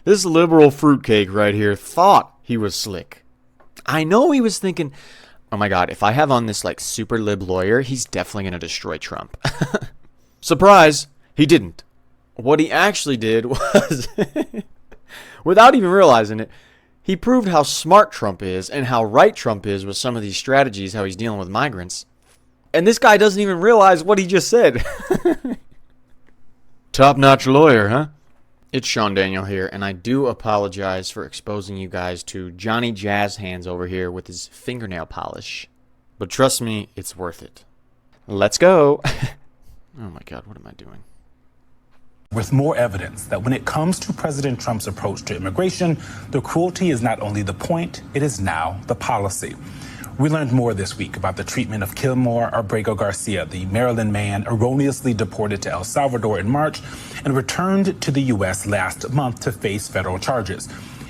This liberal fruitcake right here thought he was slick. I know he was thinking, oh my god, if I have on this like super lib lawyer, he's definitely going to destroy Trump. Surprise, he didn't. What he actually did was, without even realizing it, he proved how smart Trump is and how right Trump is with some of these strategies, how he's dealing with migrants. And this guy doesn't even realize what he just said. Top-notch lawyer, huh? It's itsSeanDaniel here, and I do apologize for exposing you guys to Johnny Jazz Hands over here with his fingernail polish. But trust me, it's worth it. Let's go. Oh my god, what am I doing? With more evidence that when it comes to President Trump's approach to immigration, the cruelty is not only the point, it is now the policy. We learned more this week about the treatment of Kilmore Abrego Garcia, the Maryland man erroneously deported to El Salvador in March and returned to the U.S. last month to face federal charges.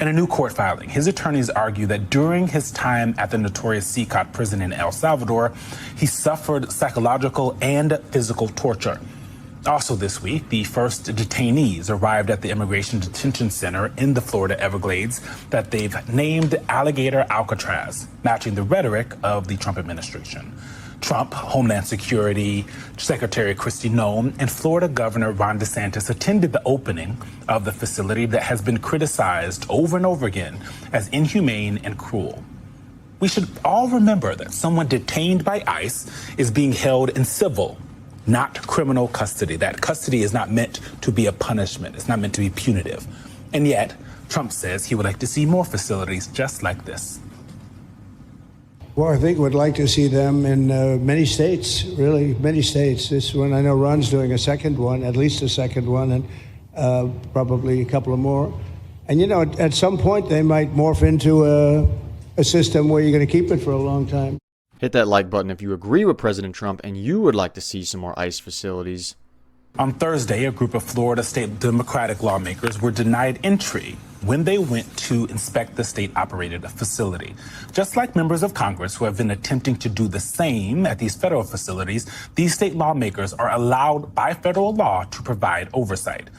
In a new court filing, his attorneys argue that during his time at the notorious CCOT prison in El Salvador, he suffered psychological and physical torture. Also this week, the first detainees arrived at the Immigration Detention Center in the Florida Everglades that they've named Alligator Alcatraz, matching the rhetoric of the Trump administration. Trump, Homeland Security Secretary Kristi Noem, and Florida Governor Ron DeSantis attended the opening of the facility that has been criticized over and over again as inhumane and cruel. We should all remember that someone detained by ICE is being held in civil, not criminal custody. That custody is not meant to be a punishment. It's not meant to be punitive. And yet, Trump says he would like to see more facilities just like this. Well, I think we'd like to see them in many states, really, many states. This one, I know Ron's doing a second one, at least a second one, and probably a couple of more. And, you know, at some point, they might morph into a system where you're going to keep it for a long time. Hit that like button if you agree with President Trump and you would like to see some more ICE facilities. On Thursday, a group of Florida state Democratic lawmakers were denied entry when they went to inspect the state-operated facility. Just like members of Congress who have been attempting to do the same at these federal facilities, these state lawmakers are allowed by federal law to provide oversight.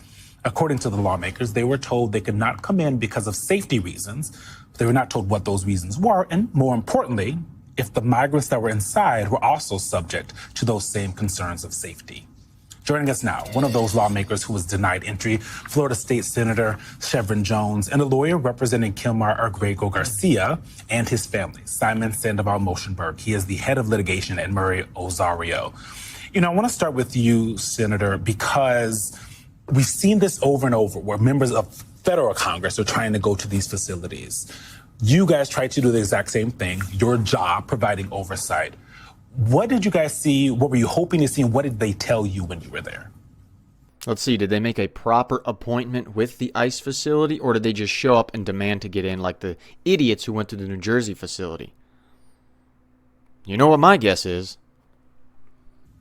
According to the lawmakers, they were told they could not come in because of safety reasons. They were not told what those reasons were, and more importantly, if the migrants that were inside were also subject to those same concerns of safety. Joining us now, one of those lawmakers who was denied entry, Florida State Senator Chevron Jones, and a lawyer representing Kilmar Abrego Garcia and his family, Simon Sandoval Moshenberg. He is the head of litigation at Murray Osario. You know, I want to start with you, Senator, because we've seen this over and over where members of federal Congress are trying to go to these facilities. You guys tried to do the exact same thing, your job, providing oversight. What did you guys see? What were you hoping to see? And what did they tell you when you were there? Let's see, did they make a proper appointment with the ICE facility, or did they just show up and demand to get in like the idiots who went to the New Jersey facility? You know what my guess is.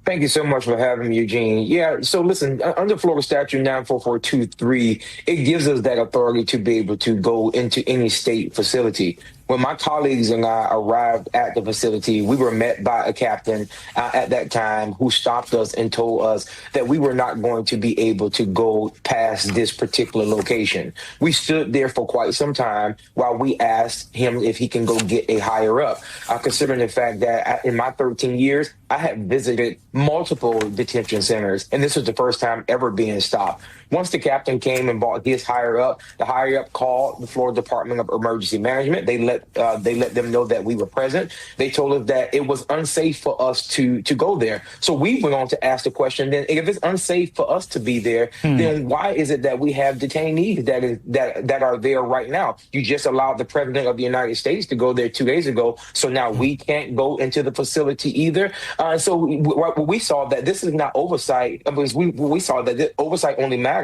Thank you so much for having me, Eugene. Yeah, so listen, under Florida Statute 94423, it gives us that authority to be able to go into any state facility. When my colleagues and I arrived at the facility, we were met by a captain at that time who stopped us and told us that we were not going to be able to go past this particular location. We stood there for quite some time while we asked him if he can go get a higher up, considering the fact that in my 13 years, I had visited multiple detention centers, and this was the first time ever being stopped. Once the captain came and brought his higher up, the higher up called the Florida Department of Emergency Management. They let them know that we were present. They told us that it was unsafe for us to go there. So we went on to ask the question, then if it's unsafe for us to be there, then why is it that we have detainees that are there right now? You just allowed the President of the United States to go there 2 days ago. So now we can't go into the facility either. So we saw that this is not oversight. We saw that oversight only matters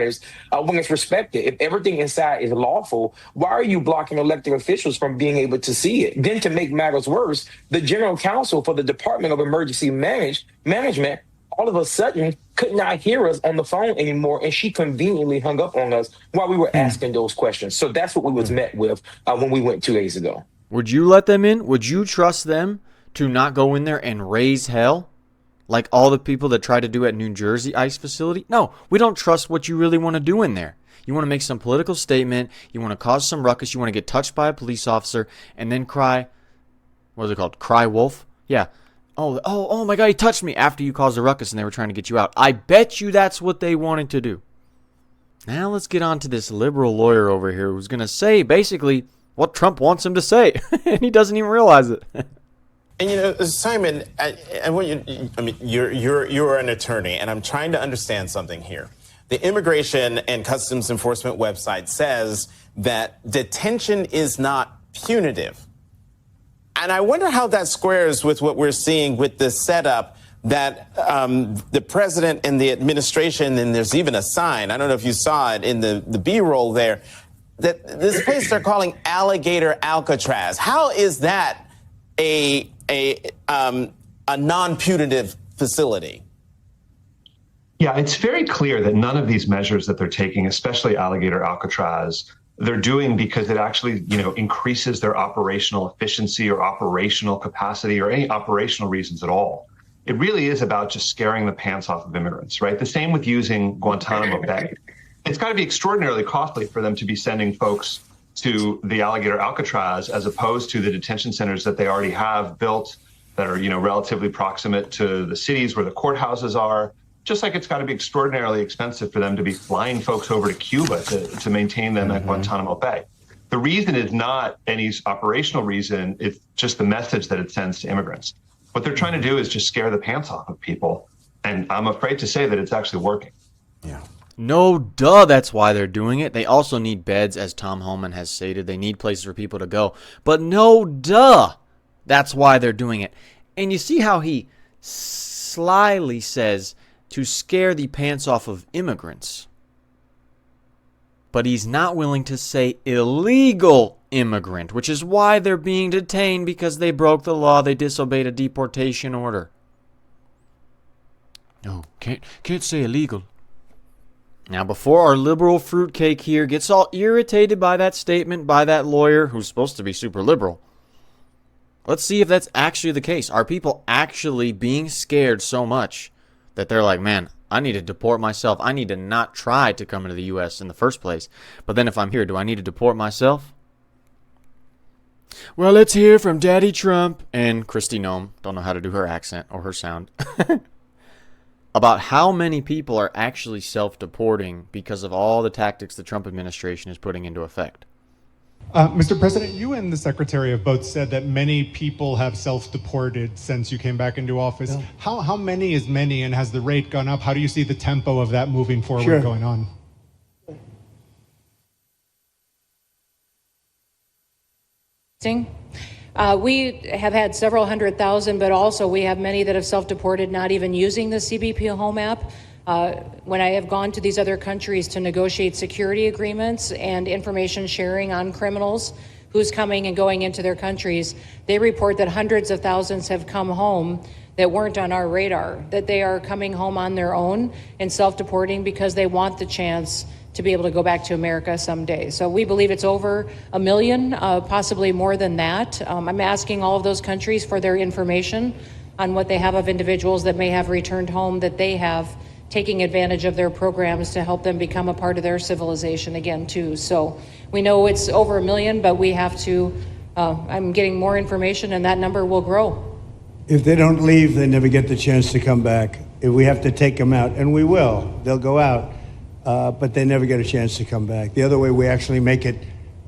when it's respected. If everything inside is lawful, why are you blocking elected officials from being able to see it? Then to make matters worse, the general counsel for the Department of Emergency Management all of a sudden could not hear us on the phone anymore, and she conveniently hung up on us while we were asking those questions. So that's what we was met with when we went 2 days ago. Would you let them in? Would you trust them to not go in there and raise hell? Like all the people that tried to do at New Jersey ICE facility? No, we don't trust what you really want to do in there. You want to make some political statement, you want to cause some ruckus, you want to get touched by a police officer, and then cry, what is it called? Cry wolf? Yeah. Oh my God, he touched me after you caused a ruckus and they were trying to get you out. I bet you that's what they wanted to do. Now let's get on to this liberal lawyer over here who's going to say basically what Trump wants him to say, and he doesn't even realize it. And Simon, you're an attorney, and I'm trying to understand something here. The Immigration and Customs Enforcement website says that detention is not punitive. And I wonder how that squares with what we're seeing with this setup that the president and the administration, and there's even a sign, I don't know if you saw it in the B-roll there, that this place they're calling Alligator Alcatraz. How is that a non-punitive facility? Yeah, it's very clear that none of these measures that they're taking, especially Alligator Alcatraz, they're doing because it actually, increases their operational efficiency or operational capacity or any operational reasons at all. It really is about just scaring the pants off of immigrants, right? The same with using Guantanamo Bay. It's got to be extraordinarily costly for them to be sending folks to the Alligator Alcatraz as opposed to the detention centers that they already have built that are, relatively proximate to the cities where the courthouses are. Just like it's got to be extraordinarily expensive for them to be flying folks over to Cuba to maintain them at Guantanamo Bay. The reason is not any operational reason. It's just the message that it sends to immigrants. What they're trying to do is just scare the pants off of people. And I'm afraid to say that it's actually working. Yeah. No, duh, that's why they're doing it. They also need beds, as Tom Homan has stated. They need places for people to go. But no, duh, that's why they're doing it. And you see how he slyly says to scare the pants off of immigrants. But he's not willing to say illegal immigrant, which is why they're being detained, because they broke the law. They disobeyed a deportation order. No, can't say illegal. Now, before our liberal fruitcake here gets all irritated by that statement by that lawyer who's supposed to be super liberal, let's see if that's actually the case. Are people actually being scared so much that they're like, man, I need to deport myself. I need to not try to come into the U.S. in the first place. But then if I'm here, do I need to deport myself? Well, let's hear from Daddy Trump and Kristi Noem. Don't know how to do her accent or her sound. About how many people are actually self-deporting because of all the tactics the Trump administration is putting into effect. Mr. President, you and the Secretary have both said that many people have self-deported since you came back into office. Yeah. How many is many, and has the rate gone up? How do you see the tempo of that moving forward going on? We have had several 100,000, but also we have many that have self-deported not even using the CBP Home app. When I have gone to these other countries to negotiate security agreements and information sharing on criminals, who's coming and going into their countries, they report that hundreds of thousands have come home that weren't on our radar, that they are coming home on their own and self-deporting because they want the chance to be able to go back to America someday. So we believe it's over 1 million, possibly more than that. I'm asking all of those countries for their information on what they have of individuals that may have returned home, that they have taking advantage of their programs to help them become a part of their civilization again too. So we know it's over 1 million, but we have to, I'm getting more information and that number will grow. If they don't leave, they never get the chance to come back. If we have to take them out, and we will, they'll go out. But they never get a chance to come back. The other way, we actually make it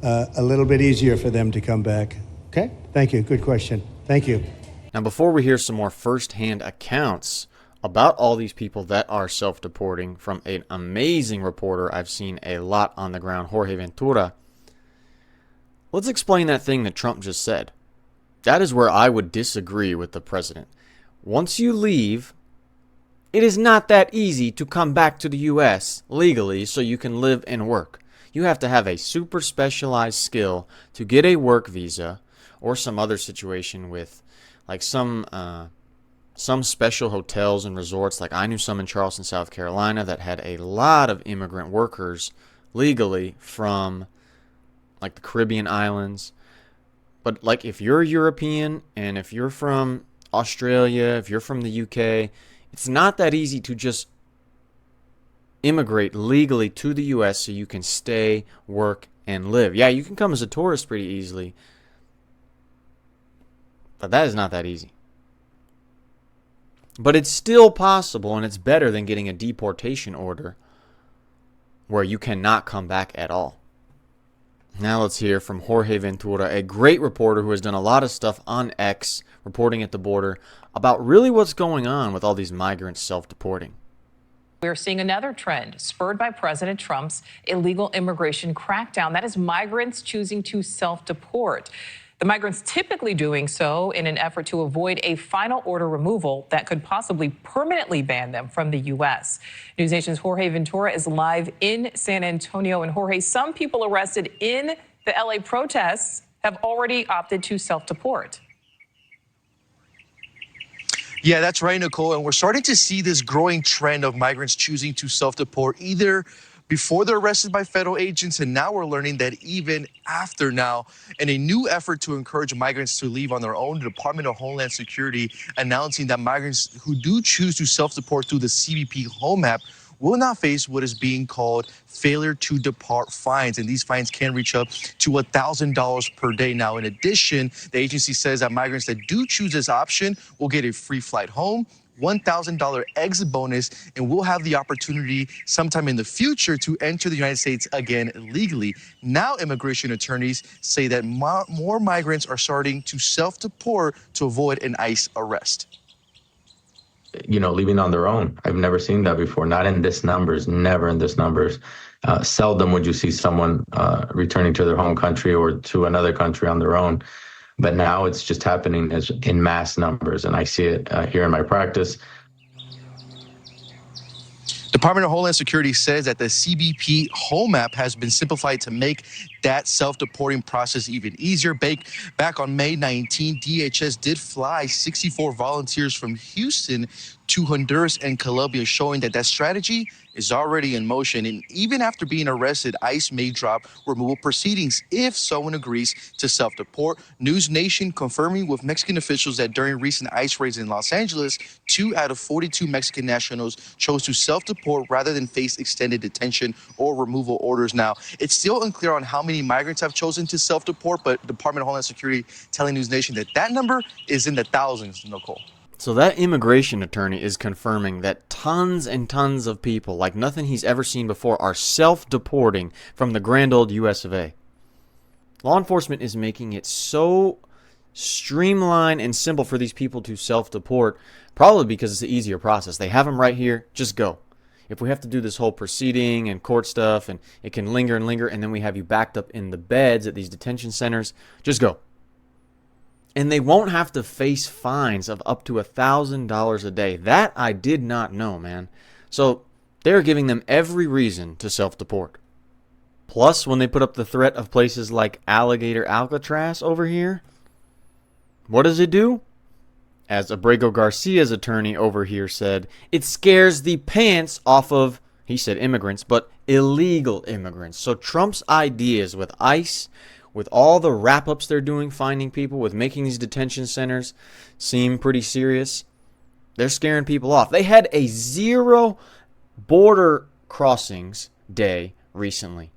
a little bit easier for them to come back. Okay? Thank you. Good question. Thank you. Now, before we hear some more first-hand accounts about all these people that are self-deporting from an amazing reporter I've seen a lot on the ground, Jorge Ventura, let's explain that thing that Trump just said. That is where I would disagree with the president. Once you leave, it is not that easy to come back to the U.S. legally so you can live and work. You have to have a super specialized skill to get a work visa or some other situation with like some special hotels and resorts. Like I knew some in Charleston, South Carolina that had a lot of immigrant workers legally from like the Caribbean islands. But like if you're European and if you're from Australia, if you're from the UK, it's not that easy to just immigrate legally to the US so you can stay, work, and live. Yeah, you can come as a tourist pretty easily, but that is not that easy. But it's still possible, and it's better than getting a deportation order where you cannot come back at all. Now let's hear from Jorge Ventura, a great reporter who has done a lot of stuff on X, reporting at the border, about really what's going on with all these migrants self-deporting. We're seeing another trend spurred by President Trump's illegal immigration crackdown. That is migrants choosing to self-deport. The migrants typically doing so in an effort to avoid a final order removal that could possibly permanently ban them from the U.S. News Nation's Jorge Ventura is live in San Antonio. And Jorge, some people arrested in the L.A. protests have already opted to self-deport. Yeah, that's right, Nicole. And we're starting to see this growing trend of migrants choosing to self-deport either before they're arrested by federal agents, and now we're learning that even after now. In a new effort to encourage migrants to leave on their own, the Department of Homeland Security announcing that migrants who do choose to self-deport through the CBP Home app will not face what is being called failure to depart fines. And these fines can reach up to $1,000 per day. Now, in addition, the agency says that migrants that do choose this option will get a free flight home, $1,000 exit bonus, and will have the opportunity sometime in the future to enter the United States again legally. Now, immigration attorneys say that more migrants are starting to self-deport to avoid an ICE arrest. Leaving on their own. I've never seen that before. Not in this numbers, never in this numbers. Seldom would you see someone returning to their home country or to another country on their own. But now it's just happening in mass numbers, and I see it here in my practice. Department of Homeland Security says that the CBP Home app has been simplified to make that self-deporting process even easier. Back on May 19, DHS did fly 64 volunteers from Houston to Honduras and Colombia, showing that strategy is already in motion. And even after being arrested, ICE may drop removal proceedings if someone agrees to self-deport. News Nation confirming with Mexican officials that during recent ICE raids in Los Angeles, 2 out of 42 Mexican nationals chose to self-deport rather than face extended detention or removal orders. Now, it's still unclear on how many migrants have chosen to self-deport, but Department of Homeland Security telling News Nation that number is in the thousands, Nicole. So that immigration attorney is confirming that tons and tons of people, like nothing he's ever seen before, are self-deporting from the grand old US of A. Law enforcement is making it so streamlined and simple for these people to self-deport, probably because it's the easier process. They have them right here, just go. If we have to do this whole proceeding and court stuff, and it can linger and linger, and then we have you backed up in the beds at these detention centers, just go. And they won't have to face fines of up to $1,000 a day. That I did not know, man. So they're giving them every reason to self-deport. Plus, when they put up the threat of places like Alligator Alcatraz over here, what does it do? As Abrego Garcia's attorney over here said, it scares the pants off of, he said immigrants, but illegal immigrants. So Trump's ideas with ICE, with all the wrap-ups they're doing, finding people, with making these detention centers seem pretty serious, they're scaring people off. They had a 0 border crossings day recently.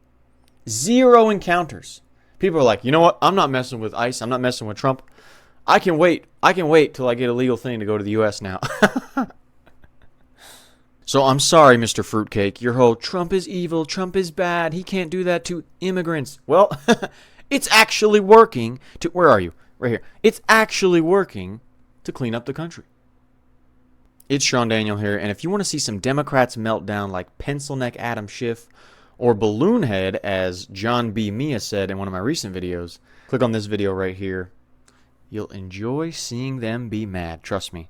0 encounters. People are like, you know what? I'm not messing with ICE. I'm not messing with Trump. I can wait till I get a legal thing to go to the U.S. now. So I'm sorry, Mr. Fruitcake. Your whole Trump is evil, Trump is bad, he can't do that to immigrants. Well, it's actually working to, where are you? Right here. It's actually working to clean up the country. It's itsSeanDaniel here, and if you want to see some Democrats melt down like Pencil Neck Adam Schiff or Balloon Head, as John B. Mia said in one of my recent videos, click on this video right here. You'll enjoy seeing them be mad, trust me.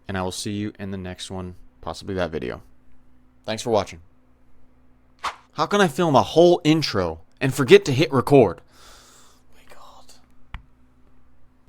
And I will see you in the next one, possibly that video. Thanks for watching. How can I film a whole intro and forget to hit record?